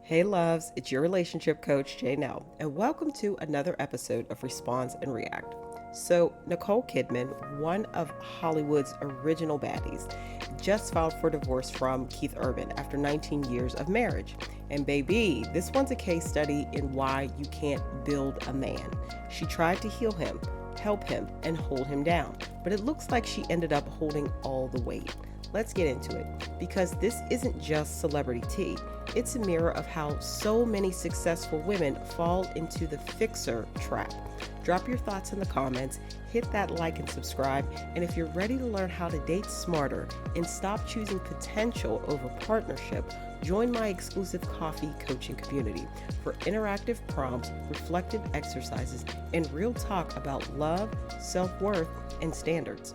Hey loves, it's your relationship coach Janelle, and welcome to another episode of Response and React. So, Nicole Kidman, one of Hollywood's original baddies, just filed for divorce from Keith Urban after 19 years of marriage. And baby, this one's a case study in why you can't build a man. She tried to heal him, help him, and hold him down, but it looks like she ended up holding all the weight. Let's get into it, because this isn't just celebrity tea. It's a mirror of how so many successful women fall into the fixer trap. Drop your thoughts in the comments, hit that like and subscribe, and if you're ready to learn how to date smarter and stop choosing potential over partnership, join my exclusive coffee coaching community for interactive prompts, reflective exercises, and real talk about love, self-worth, and standards.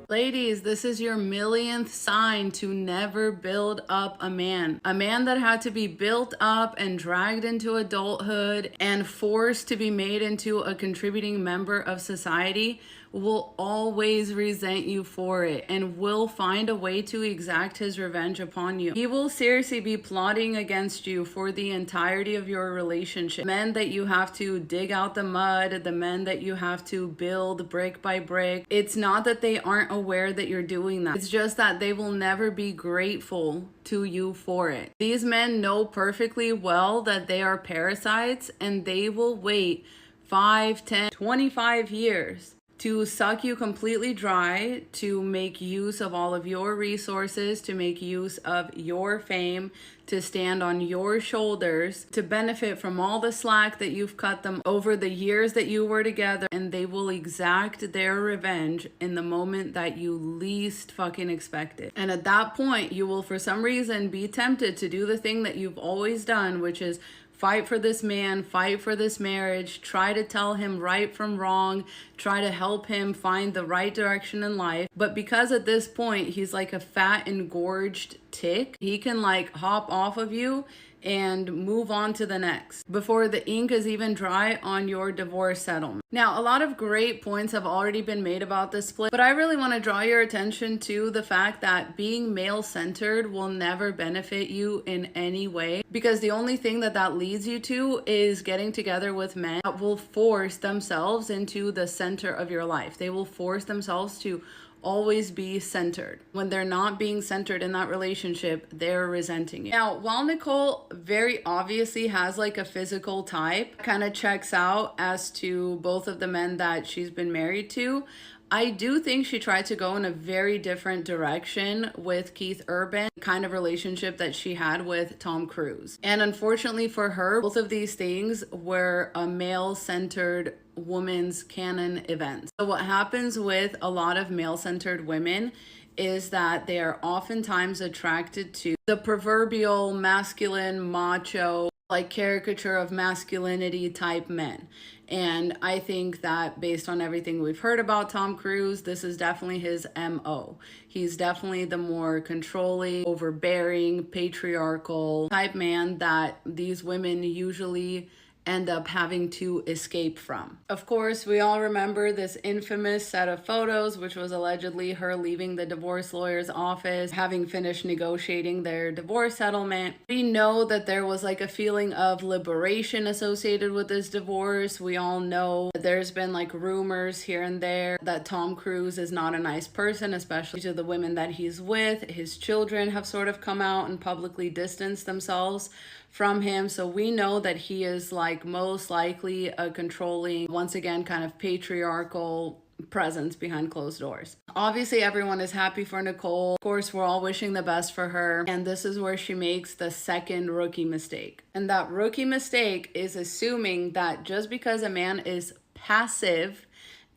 Ladies, this is your millionth sign to never build up a man. A man that had to be built up and dragged into adulthood and forced to be made into a contributing member of society will always resent you for it and will find a way to exact his revenge upon you. He will seriously be plotting against you for the entirety of your relationship. Men that you have to dig out the mud, the men that you have to build brick by brick. It's not that they aren't aware that you're doing that. It's just that they will never be grateful to you for it. These men know perfectly well that they are parasites, and they will wait 5, 10, 25 years to suck you completely dry, to make use of all of your resources, to make use of your fame, to stand on your shoulders, to benefit from all the slack that you've cut them over the years that you were together, and they will exact their revenge in the moment that you least fucking expect it. And at that point, you will for some reason be tempted to do the thing that you've always done, which is fight for this man, fight for this marriage, try to tell him right from wrong, try to help him find the right direction in life. But because at this point, he's like a fat, engorged tick, he can like hop off of you and move on to the next before the ink is even dry on your divorce settlement. Now, a lot of great points have already been made about this split, but I really want to draw your attention to the fact that being male-centered will never benefit you in any way, because the only thing that leads you to is getting together with men that will force themselves into the center of your life. They will force themselves to always be centered. When they're not being centered in that relationship, they're resenting it. Now, while Nicole very obviously has like a physical type, kind of checks out as to both of the men that she's been married to, I do think she tried to go in a very different direction with Keith Urban, kind of relationship that she had with Tom Cruise. And unfortunately for her, both of these things were a male-centered woman's canon events. So what happens with a lot of male-centered women is that they are oftentimes attracted to the proverbial masculine, macho, like caricature of masculinity type men. And I think that based on everything we've heard about Tom Cruise, this is definitely his MO. He's definitely the more controlling, overbearing, patriarchal type man that these women usually end up having to escape from. Of course, we all remember this infamous set of photos, which was allegedly her leaving the divorce lawyer's office, having finished negotiating their divorce settlement. We know that there was like a feeling of liberation associated with this divorce. We all know that there's been like rumors here and there that Tom Cruise is not a nice person, especially to the women that he's with. His children have sort of come out and publicly distanced themselves from him. So we know that he is like most likely a controlling, once again, kind of patriarchal presence behind closed doors. Obviously, everyone is happy for Nicole. Of course, we're all wishing the best for her. And this is where she makes the second rookie mistake. And that rookie mistake is assuming that just because a man is passive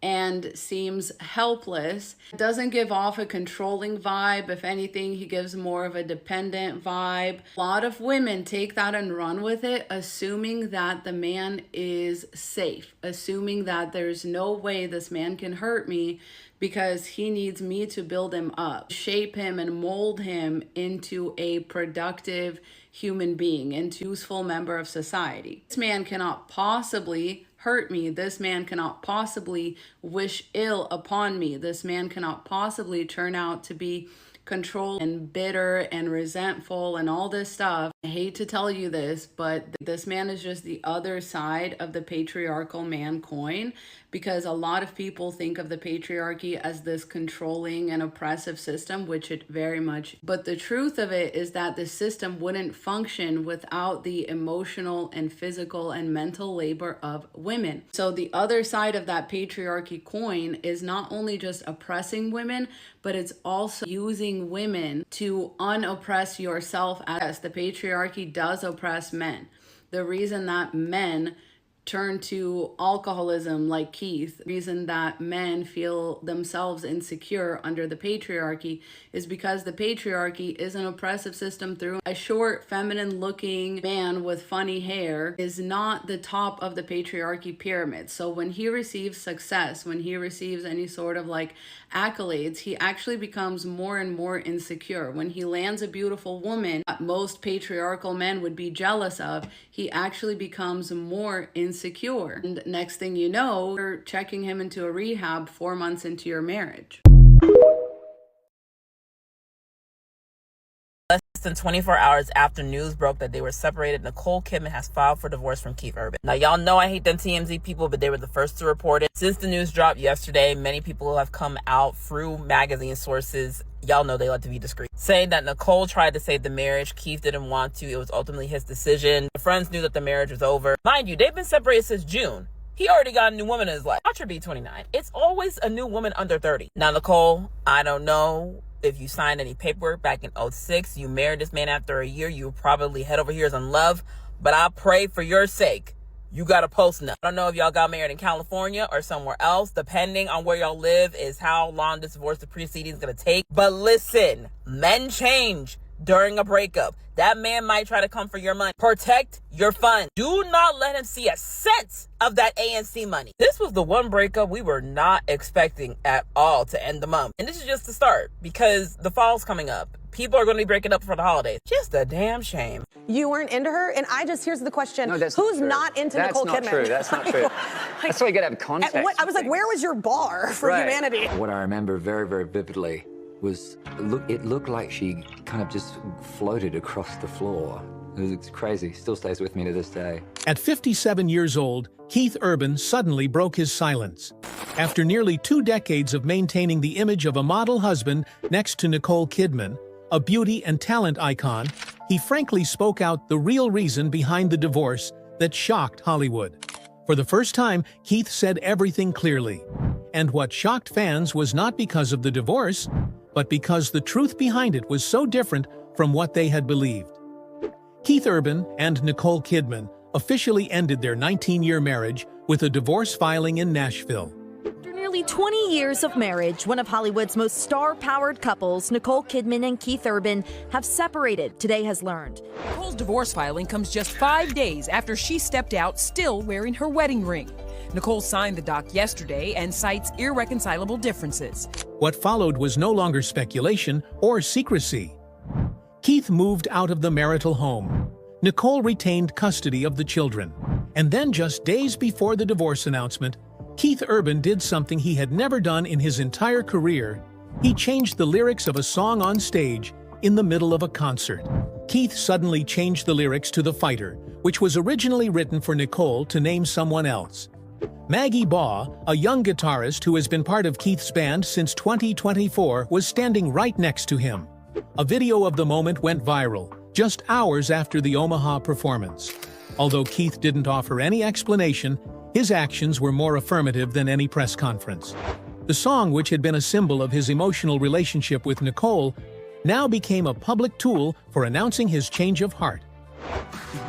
and seems helpless, doesn't give off a controlling vibe. If anything, he gives more of a dependent vibe. A lot of women take that and run with it, assuming that the man is safe, assuming that there's no way this man can hurt me because he needs me to build him up, shape him and mold him into a productive human being, into a useful member of society. This man cannot possibly hurt me. This man cannot possibly wish ill upon me. This man cannot possibly turn out to be control and bitter and resentful and all this stuff. I hate to tell you this, but this man is just the other side of the patriarchal man coin, because a lot of people think of the patriarchy as this controlling and oppressive system, which it very much, but the truth of it is that the system wouldn't function without the emotional and physical and mental labor of women. So the other side of that patriarchy coin is not only just oppressing women, but it's also using women to unoppress yourself. As the patriarchy does oppress men. The reason that men turn to alcoholism like Keith, the reason that men feel themselves insecure under the patriarchy is because the patriarchy is an oppressive system through a short, feminine looking man with funny hair is not the top of the patriarchy pyramid. So when he receives success, when he receives any sort of like accolades, he actually becomes more and more insecure. When he lands a beautiful woman that most patriarchal men would be jealous of, he actually becomes more insecure. And next thing you know, you're checking him into a rehab 4 months into your marriage. Less than 24 hours after news broke that they were separated, Nicole Kidman has filed for divorce from Keith Urban. Now, y'all know I hate them TMZ people, but they were the first to report it. Since the news dropped yesterday, many people have come out through magazine sources. Y'all know they like to be discreet, saying that Nicole tried to save the marriage. Keith didn't want to. It was ultimately his decision. The friends knew that the marriage was over. Mind you, they've been separated since June. He already got a new woman in his life. Watch her be 29. It's always a new woman under 30. Now, Nicole, I don't know if you signed any paperwork back in 2006. You married this man after a year. You were probably head over heels in love. But I pray for your sake, you got a post nut. I don't know if y'all got married in California or somewhere else. Depending on where y'all live is how long this divorce proceeding is going to take. But listen, men change during a breakup. That man might try to come for your money. Protect your funds. Do not let him see a cent of that ANC money. This was the one breakup we were not expecting at all to end the month. And this is just the start, because the fall's coming up. People are going to be breaking up for the holidays. Just a damn shame. You weren't into her, and here's the question. No, that's who's not into Nicole Kidman? That's not true. That's why you got to have context. I was like, where was your bar for humanity? What I remember very, very vividly was it looked like she kind of just floated across the floor. It's crazy. Still stays with me to this day. At 57 years old, Keith Urban suddenly broke his silence. After nearly 2 decades of maintaining the image of a model husband next to Nicole Kidman, a beauty and talent icon, he frankly spoke out the real reason behind the divorce that shocked Hollywood. For the first time, Keith said everything clearly. And what shocked fans was not because of the divorce, but because the truth behind it was so different from what they had believed. Keith Urban and Nicole Kidman officially ended their 19-year marriage with a divorce filing in Nashville. After nearly 20 years of marriage, one of Hollywood's most star-powered couples, Nicole Kidman and Keith Urban, have separated, Today has learned. Nicole's divorce filing comes just 5 days after she stepped out still wearing her wedding ring. Nicole signed the doc yesterday and cites irreconcilable differences. What followed was no longer speculation or secrecy. Keith moved out of the marital home. Nicole retained custody of the children. And then just days before the divorce announcement, Keith Urban did something he had never done in his entire career. He changed the lyrics of a song on stage in the middle of a concert. Keith suddenly changed the lyrics to The Fighter, which was originally written for Nicole to name someone else. Maggie Baugh, a young guitarist who has been part of Keith's band since 2024, was standing right next to him. A video of the moment went viral, just hours after the Omaha performance. Although Keith didn't offer any explanation, his actions were more affirmative than any press conference. The song, which had been a symbol of his emotional relationship with Nicole, now became a public tool for announcing his change of heart.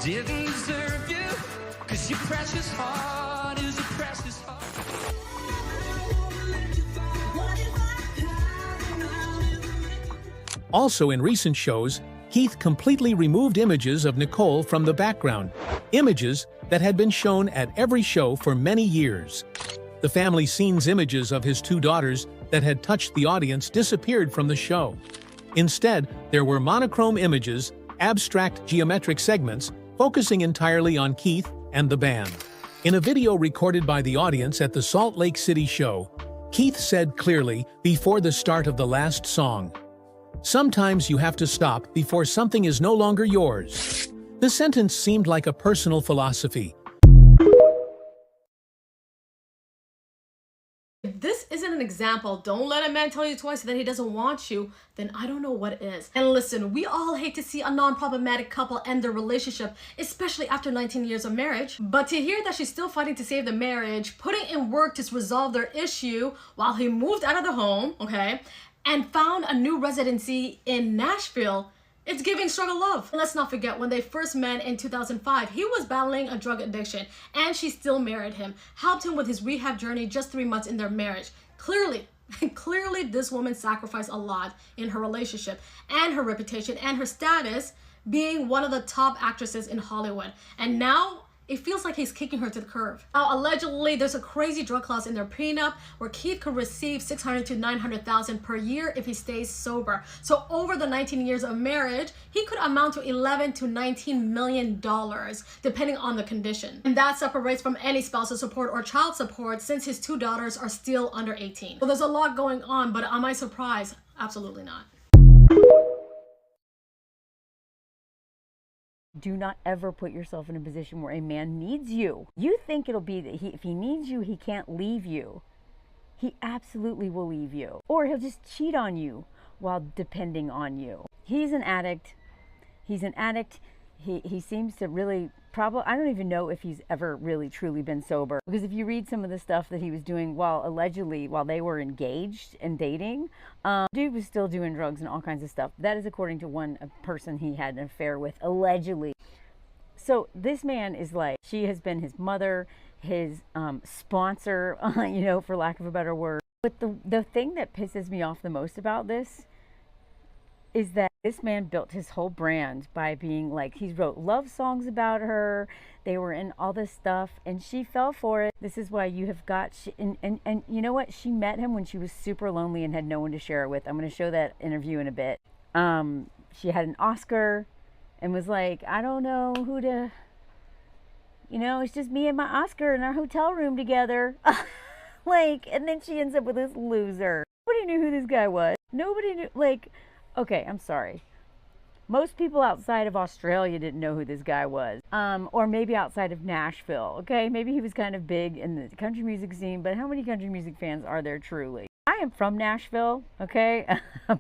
Didn't deserve you, 'cause your precious heart is a precious heart. Also in recent shows, Keith completely removed images of Nicole from the background, images that had been shown at every show for many years. The family scenes images of his 2 daughters that had touched the audience disappeared from the show. Instead, there were monochrome images, abstract geometric segments, focusing entirely on Keith and the band. In a video recorded by the audience at the Salt Lake City show, Keith said clearly before the start of the last song, Sometimes you have to stop before something is no longer yours. The sentence seemed like a personal philosophy. If this isn't an example, don't let a man tell you twice that he doesn't want you, then I don't know what is. And listen, we all hate to see a non-problematic couple end their relationship, especially after 19 years of marriage. But to hear that she's still fighting to save the marriage, putting in work to resolve their issue while he moved out of the home, okay, and found a new residency in Nashville, it's giving struggle love. And let's not forget, when they first met in 2005, he was battling a drug addiction and she still married him, helped him with his rehab journey just 3 months in their marriage. Clearly, this woman sacrificed a lot in her relationship and her reputation and her status being one of the top actresses in Hollywood. And now it feels like he's kicking her to the curb. Now, allegedly, there's a crazy drug clause in their prenup where Keith could receive $600,000 to $900,000 per year if he stays sober. So over the 19 years of marriage, he could amount to $11 to $19 million, depending on the condition. And that separates from any spousal support or child support since his 2 daughters are still under 18. So there's a lot going on, but am I surprised? Absolutely not. Do not ever put yourself in a position where a man needs you. You think it'll be that if he needs you, he can't leave you. He absolutely will leave you. Or he'll just cheat on you while depending on you. He's an addict. He's an addict. He seems to really I don't even know if he's ever really truly been sober. Because if you read some of the stuff that he was doing while they were engaged and dating, dude was still doing drugs and all kinds of stuff. That is according to one person he had an affair with, allegedly. So this man is like, she has been his mother, his sponsor, for lack of a better word. But the thing that pisses me off the most about this is that this man built his whole brand by being like, he wrote love songs about her, they were in all this stuff, and she fell for it. This is why you have got, and you know what, she met him when she was super lonely and had no one to share it with. I'm going to show that interview in a bit. She had an Oscar and was like, I don't know who to, it's just me and my Oscar in our hotel room together. And then she ends up with this loser. Nobody knew who this guy was. Nobody knew, okay, I'm sorry. Most people outside of Australia didn't know who this guy was. Or maybe outside of Nashville, okay? Maybe he was kind of big in the country music scene, but how many country music fans are there truly? I am from Nashville, okay?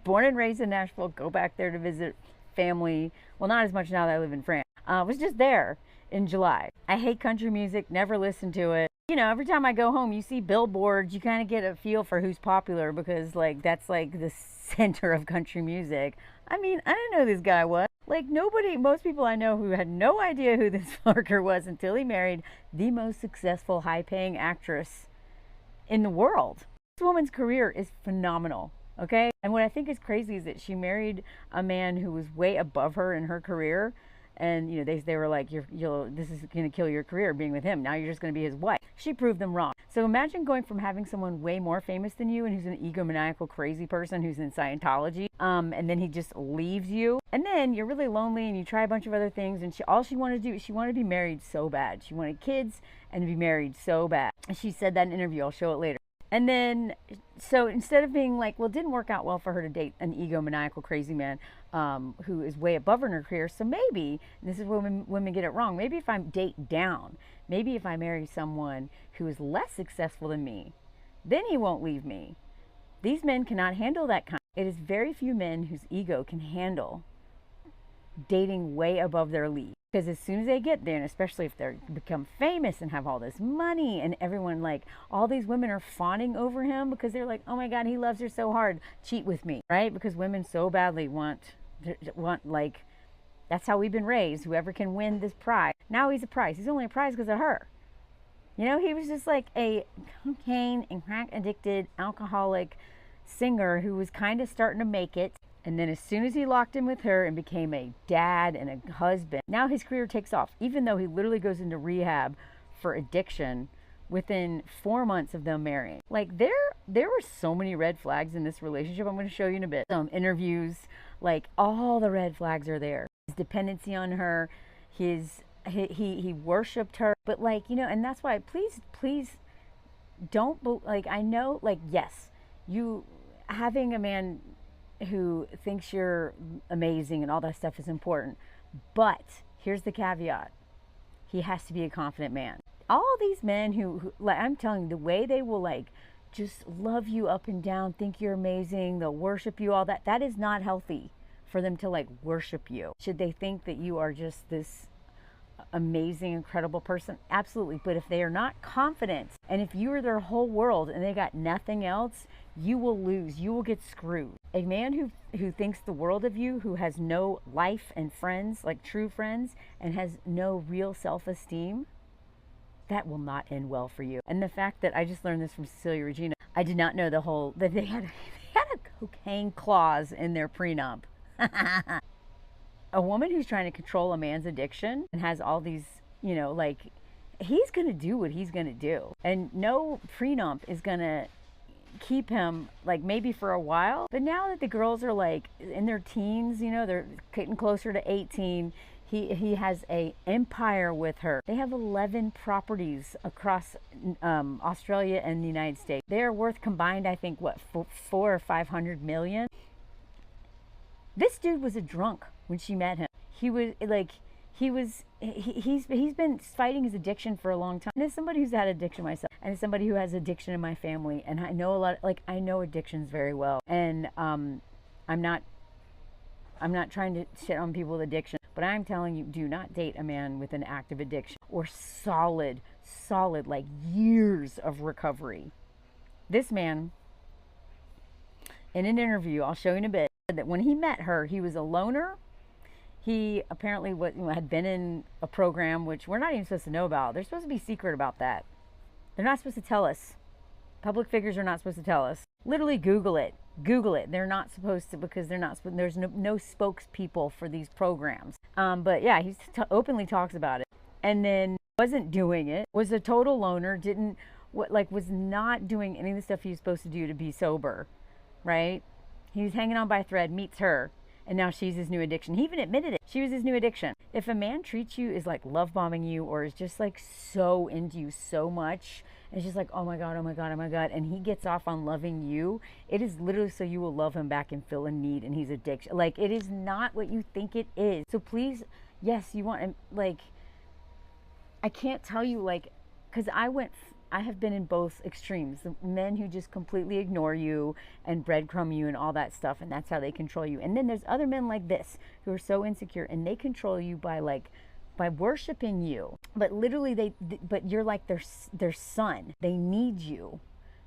Born and raised in Nashville, go back there to visit family. Well, not as much now that I live in France. Was just there in July. I hate country music, never listened to it. Every time I go home, you see billboards, you kind of get a feel for who's popular because, that's the center of country music. I mean, I didn't know who this guy was. Most people I know who had no idea who this fucker was until he married the most successful, high-paying actress in the world. This woman's career is phenomenal, okay? And what I think is crazy is that she married a man who was way above her in her career. And, they were like, this is going to kill your career being with him. Now you're just going to be his wife. She proved them wrong. So imagine going from having someone way more famous than you and who's an egomaniacal, crazy person who's in Scientology, and then he just leaves you. And then you're really lonely and you try a bunch of other things. And all she wanted to do, she wanted to be married so bad. She wanted kids and to be married so bad. And she said that in an interview. I'll show it later. And then, so instead of being like, well, it didn't work out well for her to date an egomaniacal crazy man who is way above her in her career. So maybe, and this is where women get it wrong, maybe if I date down, maybe if I marry someone who is less successful than me, then he won't leave me. These men cannot handle that kind. It is very few men whose ego can handle dating way above their league. Because as soon as they get there, and especially if they become famous and have all this money and everyone, all these women are fawning over him because they're like, oh my God, he loves her so hard, cheat with me, right? Because women so badly want that's how we've been raised, whoever can win this prize. Now he's a prize. He's only a prize because of her. He was just like a cocaine and crack addicted alcoholic singer who was kind of starting to make it. And then as soon as he locked in with her and became a dad and a husband, now his career takes off, even though he literally goes into rehab for addiction within 4 months of them marrying. There were so many red flags in this relationship. I'm going to show you in a bit. Some interviews, all the red flags are there. His dependency on her, he worshipped her. But and that's why, please don't, I know, yes, you having a man who thinks you're amazing and all that stuff is important. But here's the caveat. He has to be a confident man. All these men who like, I'm telling you, the way they will like just love you up and down, think you're amazing, they'll worship you, all that, that is not healthy for them to like worship you. Should they think that you are just this amazing, incredible person? Absolutely. But if they are not confident, and if you are their whole world and they got nothing else, you will lose. You will get screwed. A man who thinks the world of you, who has no life and friends, like true friends, and has no real self-esteem, that will not end well for you. And the fact that I just learned this from Cecilia Regina, I did not know that they had a cocaine clause in their prenup. A woman who's trying to control a man's addiction and has all these, you know, like, he's going to do what he's going to do. And no prenup is going to keep him, like, maybe for a while. But now that the girls are, like, in their teens, you know, they're getting closer to 18, he has a empire with her. They have 11 properties across Australia and the United States. They are worth combined, I think, what, 400 or 500 million? This dude was a drunk when she met him. He was like, he's been fighting his addiction for a long time. And as somebody who's had addiction myself, and as somebody who has addiction in my family, and I know a lot, like, I know addictions very well. And I'm not trying to shit on people with addiction, but I'm telling you, do not date a man with an active addiction or solid, like, years of recovery. This man, in an interview, I'll show you in a bit, that when he met her, he was a loner. He apparently had been in a program, which we're not even supposed to know about. They're supposed to be secret about that. They're not supposed to tell us. Public figures are not supposed to tell us. Literally Google it. Google it. They're not supposed to, because they're not. There's no spokespeople for these programs. But yeah, he openly talks about it, and then wasn't doing it. Was a total loner. Was not doing any of the stuff he was supposed to do to be sober, right? He was hanging on by a thread, meets her, and now she's his new addiction. He even admitted it. She was his new addiction. If a man treats you as like love bombing you, or is just like so into you so much, and it's just like, oh my God, oh my God, oh my God, and he gets off on loving you, it is literally so you will love him back and feel a need, and he's addiction. Like, it is not what you think it is. So please, yes, you want, like, I can't tell you, like, because I have been in both extremes. The men who just completely ignore you and breadcrumb you and all that stuff, and that's how they control you. And then there's other men like this who are so insecure, and they control you by worshiping you. But literally, but you're like their son. They need you.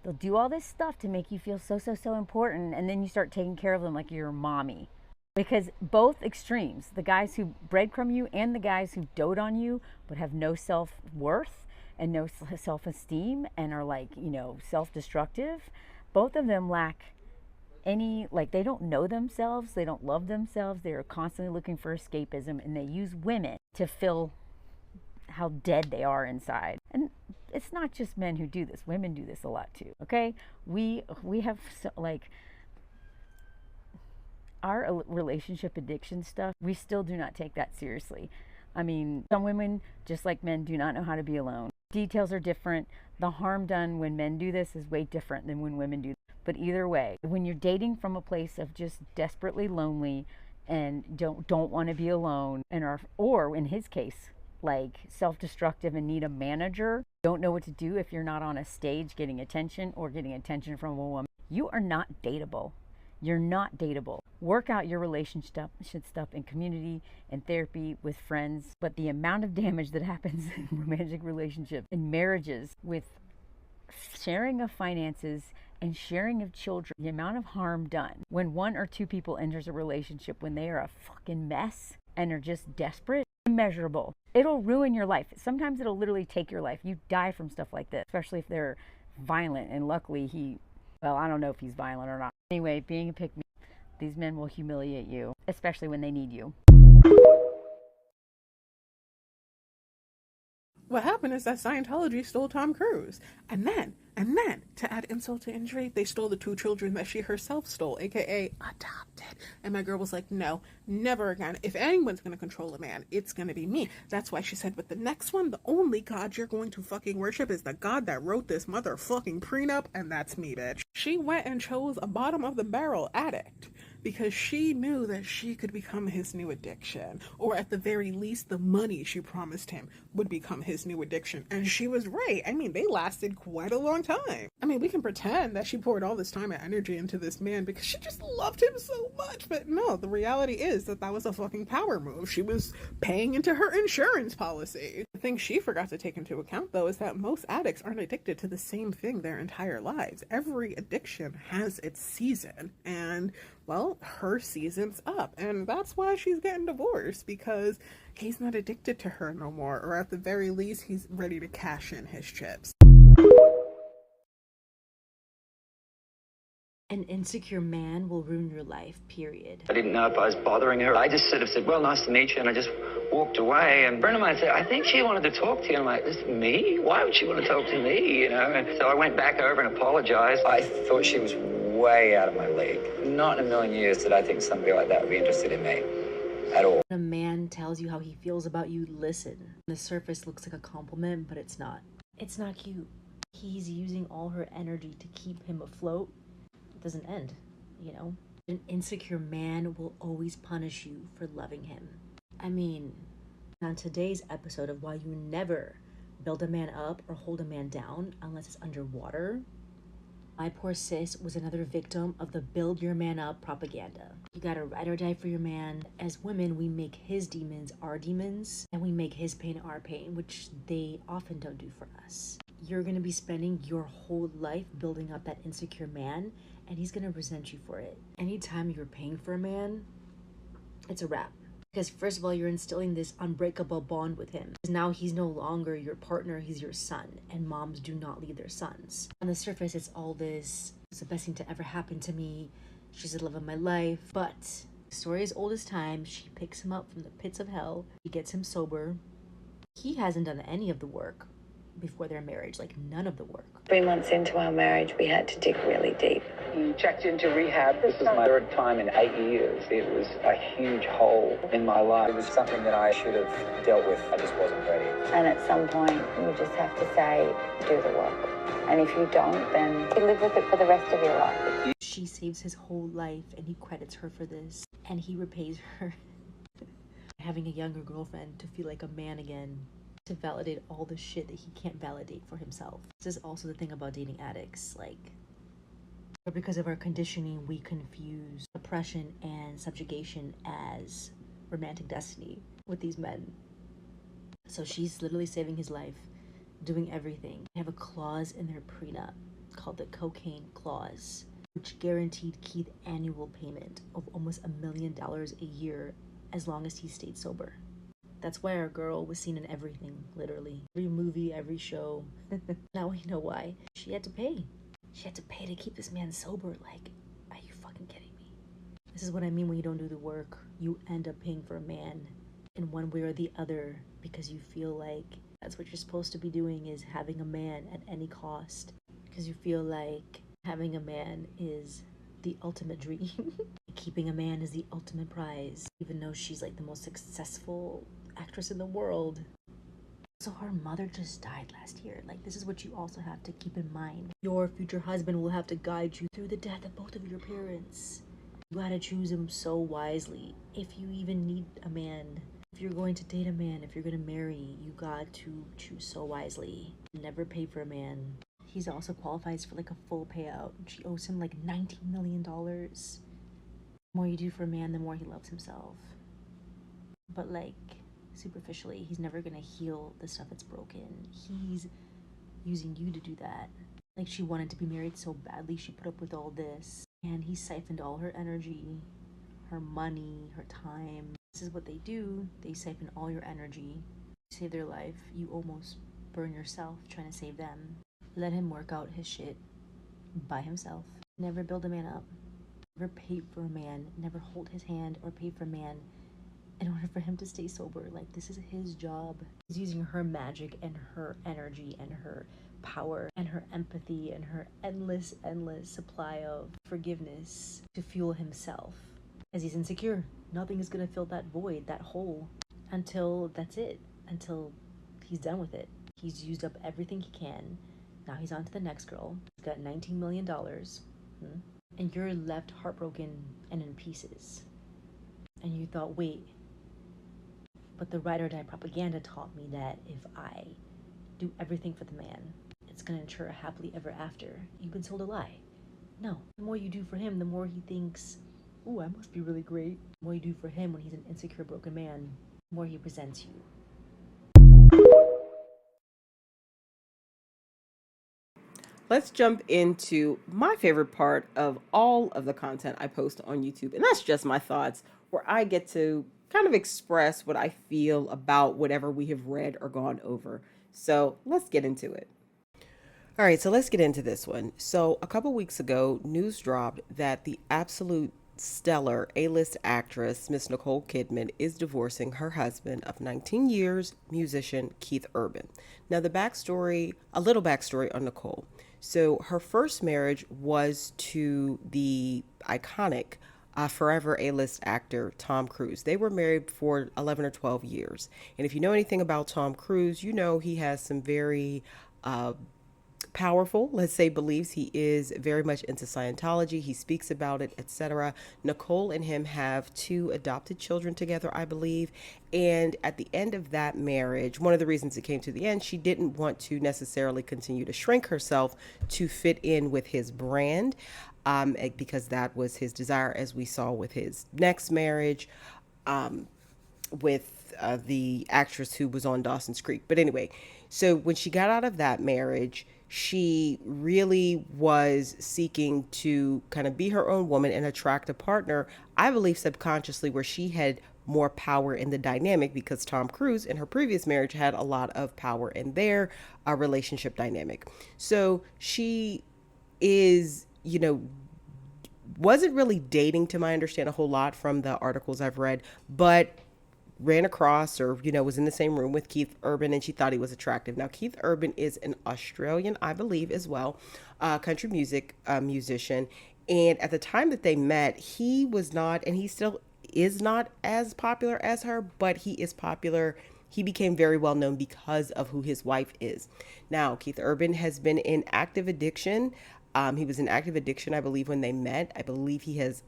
They'll do all this stuff to make you feel so important, and then you start taking care of them like you're a mommy. Because both extremes, the guys who breadcrumb you and the guys who dote on you but have no self-worth and no self-esteem and are, like, you know, self-destructive, both of them lack any, like, they don't know themselves, they don't love themselves, they are constantly looking for escapism, and they use women to fill how dead they are inside. And it's not just men who do this, women do this a lot too, okay? We have, like, our relationship addiction stuff, we still do not take that seriously. I mean, some women, just like men, do not know how to be alone. Details are different. The harm done when men do this is way different than when women do. But either way, when you're dating from a place of just desperately lonely and don't want to be alone, and or in his case, like self-destructive and need a manager, don't know what to do if you're not on a stage getting attention or getting attention from a woman, you are not dateable. You're not dateable. Work out your relationship stuff in community and therapy with friends. But the amount of damage that happens in romantic relationships and marriages with sharing of finances and sharing of children, the amount of harm done when one or two people enters a relationship when they are a fucking mess and are just desperate, immeasurable. It'll ruin your life. Sometimes it'll literally take your life. You die from stuff like this, especially if they're violent. And luckily well, I don't know if he's violent or not. Anyway, being a pick-me, these men will humiliate you, especially when they need you. What happened is that Scientology stole Tom Cruise. And then And then, to add insult to injury, they stole the 2 children that she herself stole, aka adopted. And my girl was like, no, never again. If anyone's going to control a man, it's going to be me. That's why she said, with the next one, the only God you're going to fucking worship is the God that wrote this motherfucking prenup, and that's me, bitch. She went and chose a bottom of the barrel addict because she knew that she could become his new addiction, or at the very least, the money she promised him would become his new addiction. And she was right. I mean, they lasted quite a long time. I mean, we can pretend that she poured all this time and energy into this man because she just loved him so much, but no, the reality is that that was a fucking power move. She was paying into her insurance policy. The thing she forgot to take into account, though, is that most addicts aren't addicted to the same thing their entire lives. Every addiction has its season, and well, her season's up, and that's why she's getting divorced, because he's not addicted to her no more, or at the very least, he's ready to cash in his chips. An insecure man will ruin your life, period. I didn't know if I was bothering her. I just sort of said, well, nice to meet you, and I just walked away. And a friend of mine said, I think she wanted to talk to you. I'm like, this is me? Why would she want to talk to me, you know? And so I went back over and apologized. I thought she was way out of my league. Not in a million years did I think somebody like that would be interested in me at all. When a man tells you how he feels about you, listen. On the surface looks like a compliment, but it's not. It's not cute. He's using all her energy to keep him afloat. It doesn't end, you know? An insecure man will always punish you for loving him. I mean, on today's episode of why you never build a man up or hold a man down unless it's underwater, my poor sis was another victim of the build your man up propaganda. You gotta ride or die for your man. As women, we make his demons our demons, and we make his pain our pain, which they often don't do for us. You're gonna be spending your whole life building up that insecure man, and he's gonna resent you for it. Anytime you're paying for a man, it's a wrap. Because first of all, you're instilling this unbreakable bond with him. Because now he's no longer your partner, he's your son. And moms do not leave their sons. On the surface, it's all this, it's the best thing to ever happen to me. She's the love of my life. But the story is old as time. She picks him up from the pits of hell. He gets him sober. He hasn't done any of the work before their marriage, like none of the work. 3 months into our marriage, we had to dig really deep. He checked into rehab. This is my 3rd time in 8 years. It was a huge hole in my life. It was something that I should have dealt with. I just wasn't ready. And at some point, you just have to say, do the work. And if you don't, then you live with it for the rest of your life. She saves his whole life, and he credits her for this. And he repays her having a younger girlfriend to feel like a man again, to validate all the shit that he can't validate for himself. This is also the thing about dating addicts, like, but because of our conditioning, we confuse oppression and subjugation as romantic destiny with these men. So she's literally saving his life, doing everything. They have a clause in their prenup called the cocaine clause, which guaranteed Keith annual payment of almost $1 million a year as long as he stayed sober. That's why our girl was seen in everything, literally. Every movie, every show. Now we know why. She had to pay. She had to pay to keep this man sober. Like, are you fucking kidding me? This is what I mean when you don't do the work. You end up paying for a man in one way or the other because you feel like that's what you're supposed to be doing, is having a man at any cost. Because you feel like having a man is the ultimate dream. Keeping a man is the ultimate prize. Even though she's like the most successful actress in the world. So her mother just died last year. Like, this is what you also have to keep in mind. Your future husband will have to guide you through the death of both of your parents. You gotta choose him so wisely. If you even need a man, if you're going to date a man, if you're gonna marry, you got to choose so wisely. Never pay for a man. He's also qualifies for like a full payout. She owes him like $19 million. The more you do for a man, the more he loves himself. But like, superficially, he's never gonna heal the stuff that's broken. He's using you to do that. Like, she wanted to be married so badly, she put up with all this, and he siphoned all her energy, her money, her time. This is what they do. They siphon all your energy. You save their life, you almost burn yourself trying to save them. Let him work out his shit by himself. Never build a man up. Never pay for a man. Never hold his hand or pay for a man in order for him to stay sober. Like, this is his job. He's using her magic and her energy and her power and her empathy and her endless supply of forgiveness to fuel himself. As he's insecure, nothing is going to fill that void, that hole, until that's it, until he's done with it. He's used up everything he can. Now he's on to the next girl. He's got $19 million. And you're left heartbroken and in pieces. And you thought, wait, but the ride or die propaganda taught me that if I do everything for the man, it's going to ensure a happily ever after. You've been told a lie. No. The more you do for him, the more he thinks, ooh, I must be really great. The more you do for him when he's an insecure, broken man, the more he resents you. Let's jump into my favorite part of all of the content I post on YouTube. And that's just my thoughts, where I get to kind of express what I feel about whatever we have read or gone over. So let's get into it. All right, so let's get into this one. So a couple weeks ago, news dropped that the absolute stellar A-list actress, Miss Nicole Kidman, is divorcing her husband of 19 years, musician Keith Urban. Now, a little backstory on Nicole. So her first marriage was to the iconic forever A-list actor Tom Cruise. They were married for 11 or 12 years. And if you know anything about Tom Cruise, you know he has some very powerful, let's say, beliefs. He is very much into Scientology. He speaks about it, etc. Nicole and him have 2 adopted children together, I believe. And at the end of that marriage, one of the reasons it came to the end, she didn't want to necessarily continue to shrink herself to fit in with his brand, because that was his desire, as we saw with his next marriage, with the actress who was on Dawson's Creek. But anyway, so when she got out of that marriage, she really was seeking to kind of be her own woman and attract a partner, I believe subconsciously, where she had more power in the dynamic, because Tom Cruise in her previous marriage had a lot of power in their relationship dynamic. So she is, wasn't really dating, to my understanding, a whole lot from the articles I've read, but ran across or, was in the same room with Keith Urban, and she thought he was attractive. Now, Keith Urban is an Australian, I believe, as well, country music musician. And at the time that they met, he was not, and he still is not as popular as her, but he is popular. He became very well known because of who his wife is. Now, Keith Urban has been in active addiction. He was in active addiction, I believe, when they met. I believe he has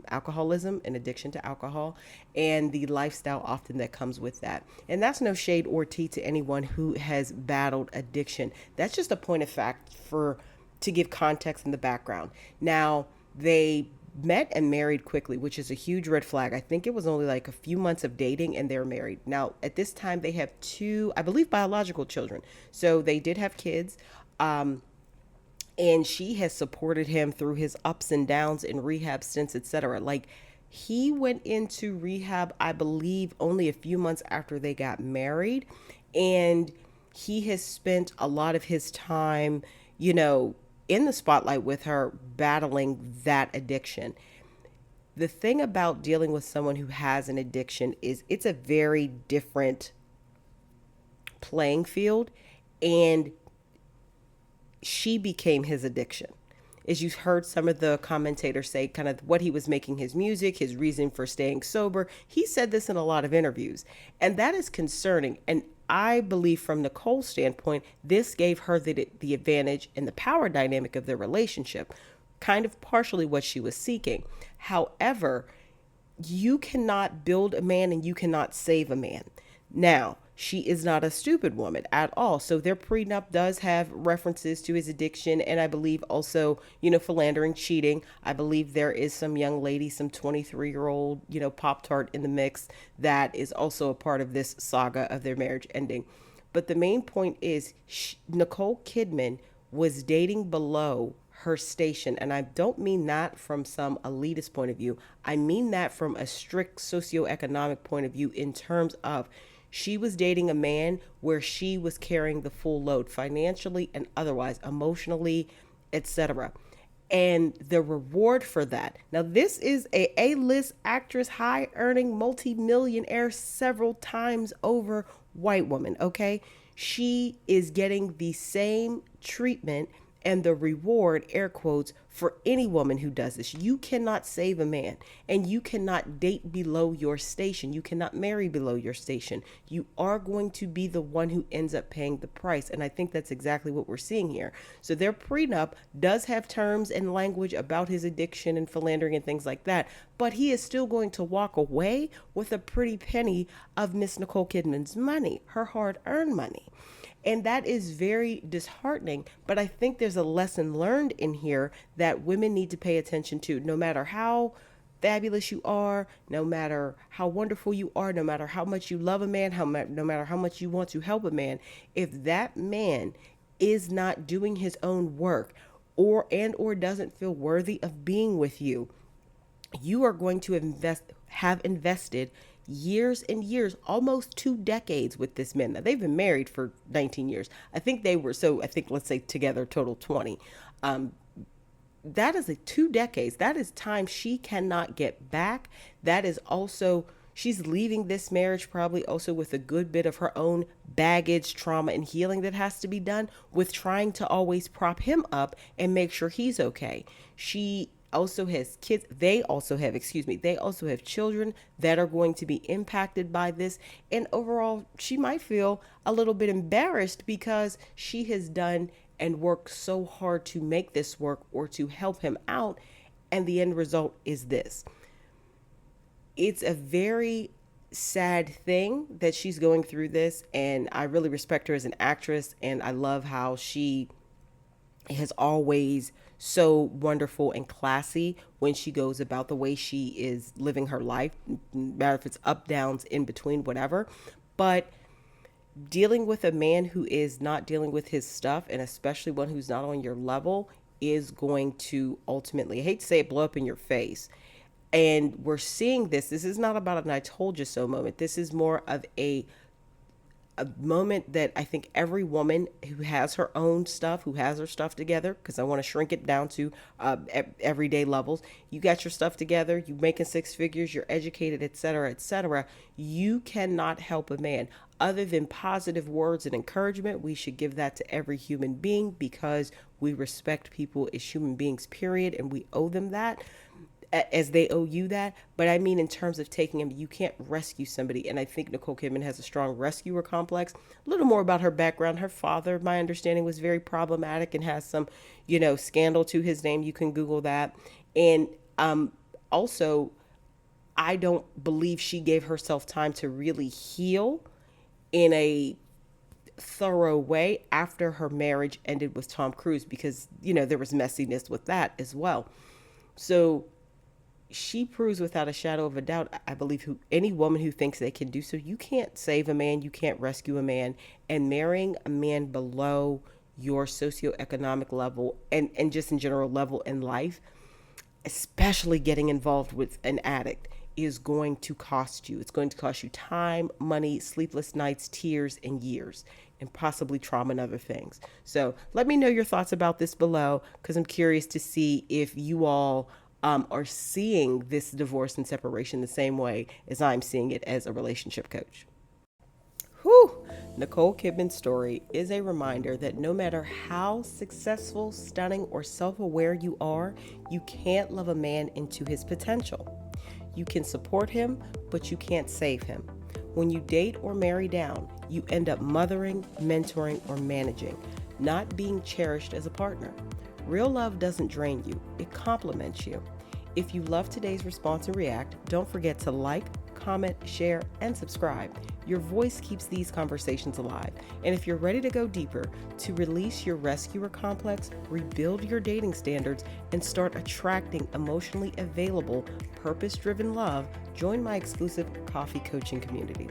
alcoholism and addiction to alcohol, and the lifestyle often that comes with that. And that's no shade or tea to anyone who has battled addiction. That's just a point of fact to give context in the background. Now, they met and married quickly, which is a huge red flag. I think it was only like a few months of dating and they're married. Now, at this time, they have 2, I believe, biological children. So they did have kids. And she has supported him through his ups and downs in rehab stints, etc. Like, he went into rehab, I believe, only a few months after they got married. And he has spent a lot of his time, in the spotlight with her, battling that addiction. The thing about dealing with someone who has an addiction is it's a very different playing field. And she became his addiction. As you heard some of the commentators say, kind of what he was making his music, his reason for staying sober. He said this in a lot of interviews, and that is concerning. And I believe from Nicole's standpoint, this gave her the advantage in the power dynamic of their relationship, kind of partially what she was seeking. However, you cannot build a man and you cannot save a man. Now, she is not a stupid woman at all. So their prenup does have references to his addiction. And I believe also, philandering, cheating. I believe there is some young lady, some 23-year-old, Pop-Tart in the mix that is also a part of this saga of their marriage ending. But the main point is Nicole Kidman was dating below her station. And I don't mean that from some elitist point of view. I mean that from a strict socioeconomic point of view, in terms of she was dating a man where she was carrying the full load financially and otherwise, emotionally, etc. And the reward for that. Now, this is a A-list actress, high earning, multi-millionaire, several times over white woman. Okay. She is getting the same treatment and the reward, air quotes, for any woman who does this. You cannot save a man, and you cannot date below your station. You cannot marry below your station. You are going to be the one who ends up paying the price. And I think that's exactly what we're seeing here. So their prenup does have terms and language about his addiction and philandering and things like that, but he is still going to walk away with a pretty penny of Miss Nicole Kidman's money, her hard-earned money. And that is very disheartening, but I think there's a lesson learned in here that women need to pay attention to. No matter how fabulous you are, no matter how wonderful you are, no matter how much you love a man, no matter how much you want to help a man, if that man is not doing his own work or doesn't feel worthy of being with you, you are going to have invested years and years, almost 2 decades with this man. Now, they've been married for 19 years. I think let's say together total 20. That is 2 decades. That is time she cannot get back. That is also, she's leaving this marriage probably also with a good bit of her own baggage, trauma, and healing that has to be done with trying to always prop him up and make sure he's okay. She also has kids. They also have children that are going to be impacted by this. And overall, she might feel a little bit embarrassed because she has done and worked so hard to make this work or to help him out. And the end result is this. It's a very sad thing that she's going through this. And I really respect her as an actress. And I love how she has always so wonderful and classy when she goes about the way she is living her life, no matter if it's up, downs, in between, whatever. But dealing with a man who is not dealing with his stuff, and especially one who's not on your level, is going to ultimately, I hate to say it, blow up in your face. And we're seeing this. This is not about an I told you so moment. This is more of a moment that I think every woman who has her own stuff, who has her stuff together, because I want to shrink it down to everyday levels. You got your stuff together, you making 6 figures, you're educated, etc., etc. You cannot help a man. Other than positive words and encouragement, we should give that to every human being because we respect people as human beings, period, and we owe them that, as they owe you that. But I mean, in terms of taking him, you can't rescue somebody. And I think Nicole Kidman has a strong rescuer complex. A little more about her background. Her father, my understanding, was very problematic and has some, scandal to his name. You can Google that. And also, I don't believe she gave herself time to really heal in a thorough way after her marriage ended with Tom Cruise, because, there was messiness with that as well. So she proves without a shadow of a doubt, I believe, any woman who thinks they can do so. You can't save a man, you can't rescue a man, and marrying a man below your socioeconomic level and just in general level in life, especially getting involved with an addict, is going to cost you. It's going to cost you time, money, sleepless nights, tears, and years, and possibly trauma and other things. So let me know your thoughts about this below, because I'm curious to see if you all are seeing this divorce and separation the same way as I'm seeing it as a relationship coach. Whew. Nicole Kidman's story is a reminder that no matter how successful, stunning, or self-aware you are, you can't love a man into his potential. You can support him, but you can't save him. When you date or marry down, you end up mothering, mentoring, or managing, not being cherished as a partner. Real love doesn't drain you, it complements you. If you love today's Response and React, don't forget to like, comment, share, and subscribe. Your voice keeps these conversations alive. And if you're ready to go deeper, to release your rescuer complex, rebuild your dating standards, and start attracting emotionally available, purpose-driven love, join my exclusive coffee coaching community.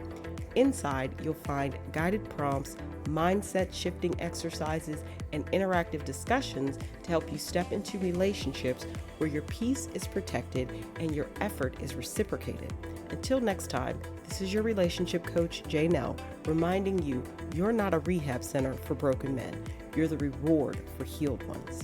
Inside, you'll find guided prompts, mindset shifting exercises, and interactive discussions to help you step into relationships where your peace is protected and your effort is reciprocated. Until next time, this is your relationship coach, Janelle, reminding you you're not a rehab center for broken men. You're the reward for healed ones.